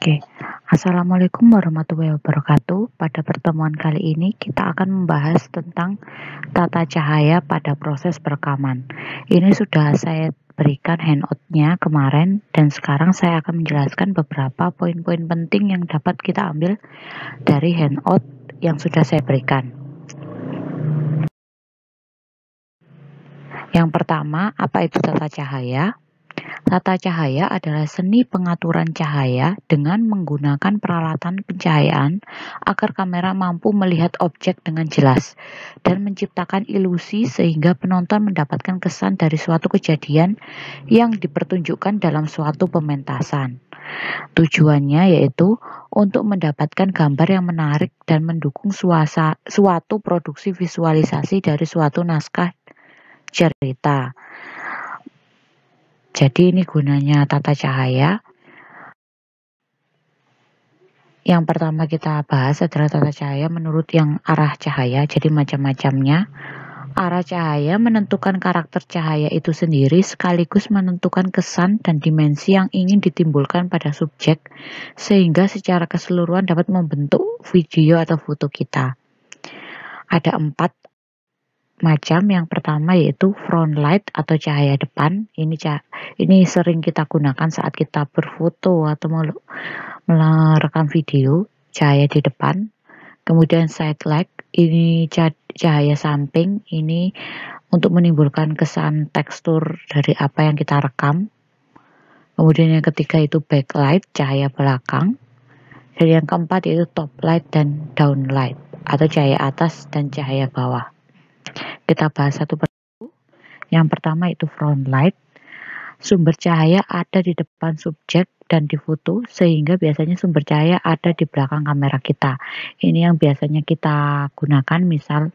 Oke, Assalamualaikum warahmatullahi wabarakatuh. Pada pertemuan kali ini kita akan membahas tentang tata cahaya pada proses perekaman. Ini sudah saya berikan handout-nya kemarin dan sekarang saya akan menjelaskan beberapa poin-poin penting yang dapat kita ambil dari handout yang sudah saya berikan. Yang pertama, apa itu tata cahaya? Tata cahaya adalah seni pengaturan cahaya dengan menggunakan peralatan pencahayaan agar kamera mampu melihat objek dengan jelas dan menciptakan ilusi sehingga penonton mendapatkan kesan dari suatu kejadian yang dipertunjukkan dalam suatu pementasan. Tujuannya yaitu untuk mendapatkan gambar yang menarik dan mendukung suatu produksi visualisasi dari suatu naskah cerita. Jadi ini gunanya tata cahaya. Yang pertama kita bahas adalah tata cahaya menurut yang arah cahaya, jadi macam-macamnya. Arah cahaya menentukan karakter cahaya itu sendiri sekaligus menentukan kesan dan dimensi yang ingin ditimbulkan pada subjek sehingga secara keseluruhan dapat membentuk video atau foto kita. Ada 4 macam. Yang pertama yaitu front light atau cahaya depan. Ini sering kita gunakan saat kita berfoto atau merekam video, cahaya di depan. Kemudian side light, ini cahaya samping, ini untuk menimbulkan kesan tekstur dari apa yang kita rekam. Kemudian yang ketiga itu backlight, cahaya belakang. Dan yang keempat yaitu top light dan down light atau cahaya atas dan cahaya bawah. Kita bahas satu persatu. Yang pertama itu front light. Sumber cahaya ada di depan subjek dan di foto sehingga biasanya sumber cahaya ada di belakang kamera kita. Ini yang biasanya kita gunakan, misal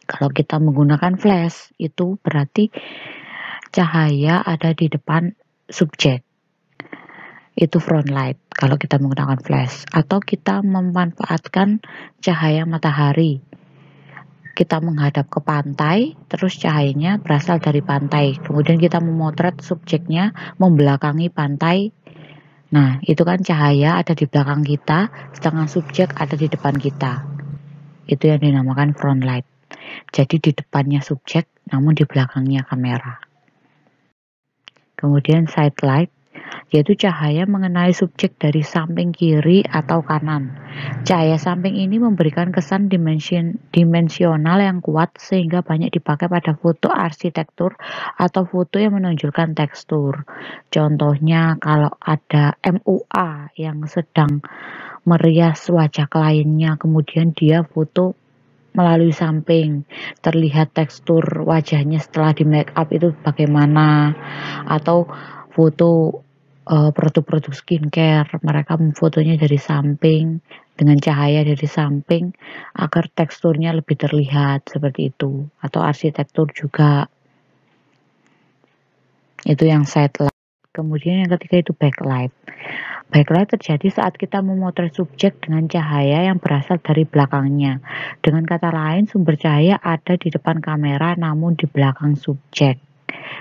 kalau kita menggunakan flash itu berarti cahaya ada di depan subjek. Itu front light kalau kita menggunakan flash, atau kita memanfaatkan cahaya matahari. Kita menghadap ke pantai, terus cahayanya berasal dari pantai. Kemudian kita memotret subjeknya membelakangi pantai. Nah, itu kan cahaya ada di belakang kita, sedangkan subjek ada di depan kita. Itu yang dinamakan front light. Jadi di depannya subjek, namun di belakangnya kamera. Kemudian side light, yaitu cahaya mengenai subjek dari samping kiri atau kanan. Cahaya samping ini memberikan kesan dimensional yang kuat sehingga banyak dipakai pada foto arsitektur atau foto yang menonjolkan tekstur. Contohnya kalau ada MUA yang sedang merias wajah kliennya, kemudian dia foto melalui samping, terlihat tekstur wajahnya setelah di make up itu bagaimana, atau foto produk-produk skincare, mereka memfotonya dari samping dengan cahaya dari samping agar teksturnya lebih terlihat seperti itu. Atau arsitektur juga, itu yang side light. Kemudian yang ketiga itu backlight. Backlight terjadi saat kita memotret subjek dengan cahaya yang berasal dari belakangnya. Dengan kata lain, sumber cahaya ada di depan kamera namun di belakang subjek.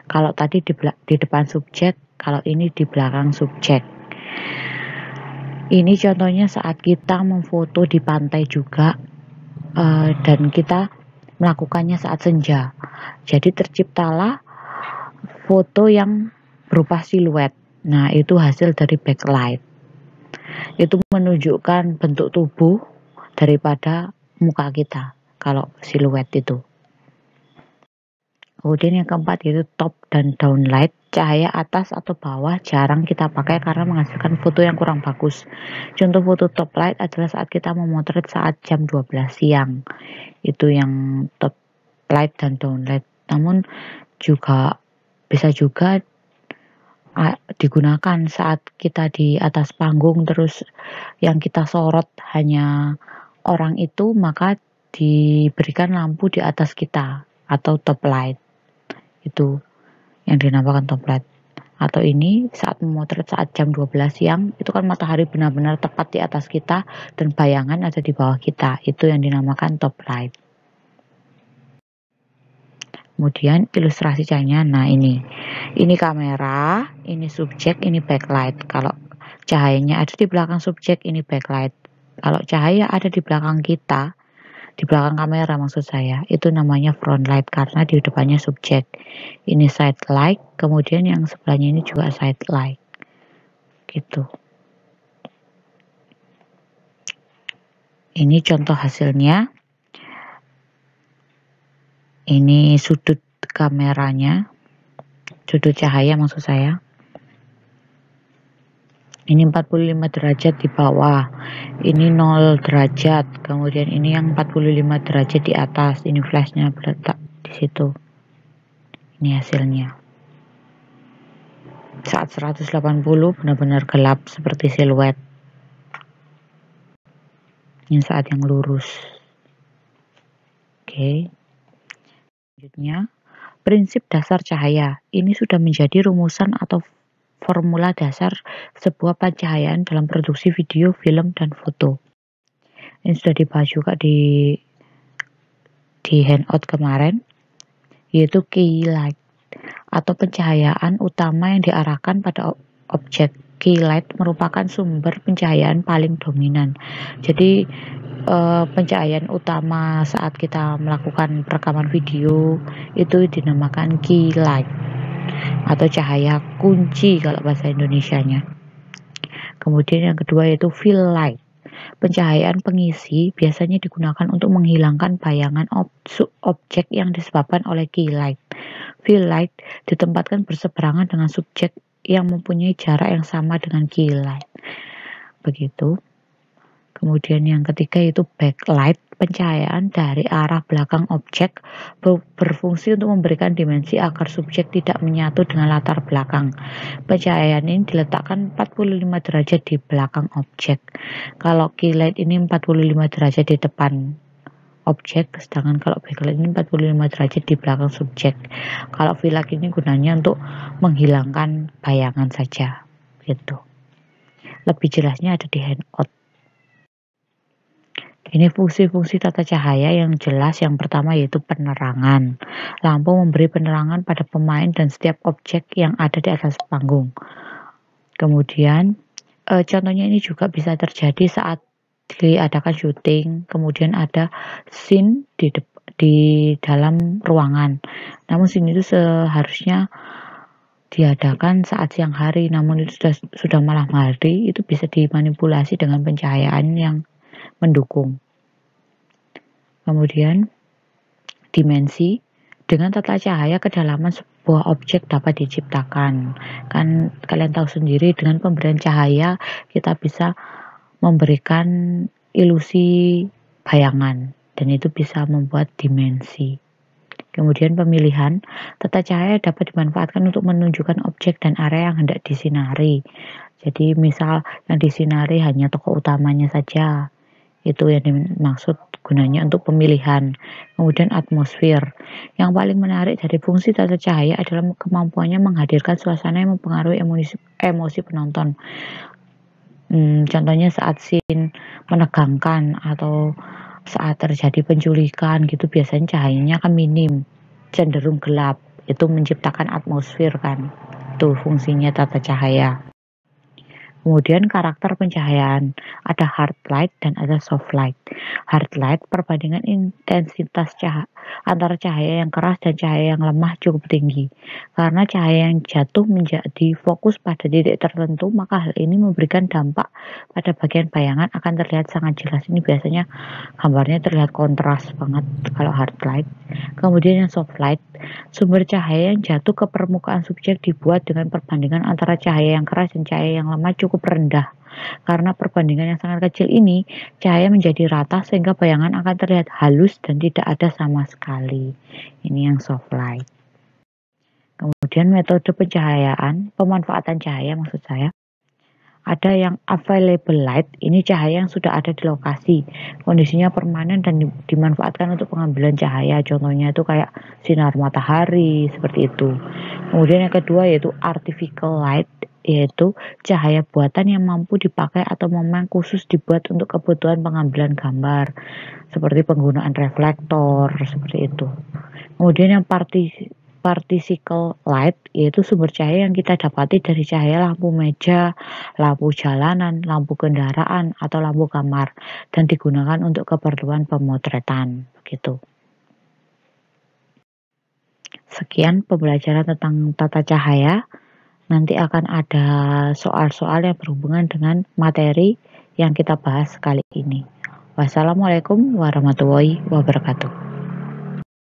Kalau tadi di depan subjek, kalau ini di belakang subjek. Ini contohnya saat kita memfoto di pantai juga, dan kita melakukannya saat senja. Jadi terciptalah foto yang berupa siluet. Nah, itu hasil dari backlight. Itu menunjukkan bentuk tubuh daripada muka kita kalau siluet itu. Kemudian yang keempat yaitu top dan down light. Cahaya atas atau bawah jarang kita pakai karena menghasilkan foto yang kurang bagus. Contoh foto top light adalah saat kita memotret saat jam 12 siang. Itu yang top light dan down light. Namun juga bisa juga digunakan saat kita di atas panggung terus yang kita sorot hanya orang itu, maka diberikan lampu di atas kita atau top light. Itu yang dinamakan top light. Atau ini saat memotret saat jam 12 siang, itu kan matahari benar-benar tepat di atas kita dan bayangan ada di bawah kita. Itu yang dinamakan top light. Kemudian ilustrasi cahayanya, nah ini kamera, ini subjek, ini backlight. Kalau cahayanya ada di belakang subjek, ini backlight. Kalau cahaya ada di belakang kita, di belakang kamera maksud saya, itu namanya front light karena di depannya subjek. Ini side light, kemudian yang sebelahnya ini juga side light. Gitu. Ini contoh hasilnya. Ini sudut kameranya, sudut cahaya maksud saya. Ini 45 derajat di bawah, ini 0 derajat, kemudian ini yang 45 derajat di atas, ini flashnya berletak di situ. Ini hasilnya. Saat 180 benar-benar gelap seperti siluet. Ini saat yang lurus. Oke. Selanjutnya, prinsip dasar cahaya. Ini sudah menjadi rumusan atau formula dasar sebuah pencahayaan dalam produksi video, film, dan foto. Ini sudah dibahas juga di handout kemarin, yaitu key light atau pencahayaan utama yang diarahkan pada objek. Key light merupakan sumber pencahayaan paling dominan. Jadi pencahayaan utama saat kita melakukan rekaman video itu dinamakan key light atau cahaya kunci kalau bahasa Indonesianya. Kemudian yang kedua yaitu fill light. Pencahayaan pengisi biasanya digunakan untuk menghilangkan bayangan objek yang disebabkan oleh key light. Fill light ditempatkan berseberangan dengan subjek yang mempunyai jarak yang sama dengan key light. Begitu. Kemudian yang ketiga yaitu backlight, pencahayaan dari arah belakang objek berfungsi untuk memberikan dimensi agar subjek tidak menyatu dengan latar belakang. Pencahayaan ini diletakkan 45 derajat di belakang objek. Kalau key light ini 45 derajat di depan objek, sedangkan kalau backlight ini 45 derajat di belakang subjek. Kalau fill light ini gunanya untuk menghilangkan bayangan saja, gitu. Lebih jelasnya ada di handout. Ini fungsi-fungsi tata cahaya yang jelas. Yang pertama yaitu penerangan. Lampu memberi penerangan pada pemain dan setiap objek yang ada di atas panggung. Kemudian contohnya ini juga bisa terjadi saat diadakan syuting, kemudian ada scene di dalam ruangan. Namun scene itu seharusnya diadakan saat siang hari, namun itu sudah malam hari, itu bisa dimanipulasi dengan pencahayaan yang mendukung. Kemudian dimensi, dengan tata cahaya kedalaman sebuah objek dapat diciptakan. Kan kalian tahu sendiri dengan pemberian cahaya kita bisa memberikan ilusi bayangan dan itu bisa membuat dimensi. Kemudian pemilihan, tata cahaya dapat dimanfaatkan untuk menunjukkan objek dan area yang hendak disinari. Jadi misal yang disinari hanya tokoh utamanya saja, itu yang dimaksud gunanya untuk pemilihan. Kemudian atmosfer, yang paling menarik dari fungsi tata cahaya adalah kemampuannya menghadirkan suasana yang mempengaruhi emosi penonton. Contohnya saat scene menegangkan atau saat terjadi penculikan gitu, biasanya cahayanya kan minim, cenderung gelap, itu menciptakan atmosfer kan. Itu fungsinya tata cahaya. Kemudian karakter pencahayaan, ada hard light dan ada soft light. Hard light perbandingan intensitas antara cahaya yang keras dan cahaya yang lemah cukup tinggi. Karena cahaya yang jatuh menjadi fokus pada titik tertentu, maka hal ini memberikan dampak pada bagian bayangan akan terlihat sangat jelas. Ini biasanya gambarnya terlihat kontras banget kalau hard light. Kemudian yang soft light, sumber cahaya yang jatuh ke permukaan subjek dibuat dengan perbandingan antara cahaya yang keras dan cahaya yang lemah cukup rendah. Karena perbandingan yang sangat kecil ini, cahaya menjadi rata sehingga bayangan akan terlihat halus dan tidak ada sama sekali. Ini yang soft light. Kemudian metode pencahayaan, pemanfaatan cahaya maksud saya. Ada yang available light, ini cahaya yang sudah ada di lokasi, kondisinya permanen dan dimanfaatkan untuk pengambilan cahaya, contohnya itu kayak sinar matahari, seperti itu. Kemudian yang kedua yaitu artificial light, yaitu cahaya buatan yang mampu dipakai atau memang khusus dibuat untuk kebutuhan pengambilan gambar, seperti penggunaan reflektor, seperti itu. Kemudian yang Particle light yaitu sumber cahaya yang kita dapati dari cahaya lampu meja, lampu jalanan, lampu kendaraan, atau lampu kamar, dan digunakan untuk keperluan pemotretan, gitu. Sekian pembelajaran tentang tata cahaya. Nanti akan ada soal-soal yang berhubungan dengan materi yang kita bahas kali ini. Wassalamualaikum warahmatullahi wabarakatuh.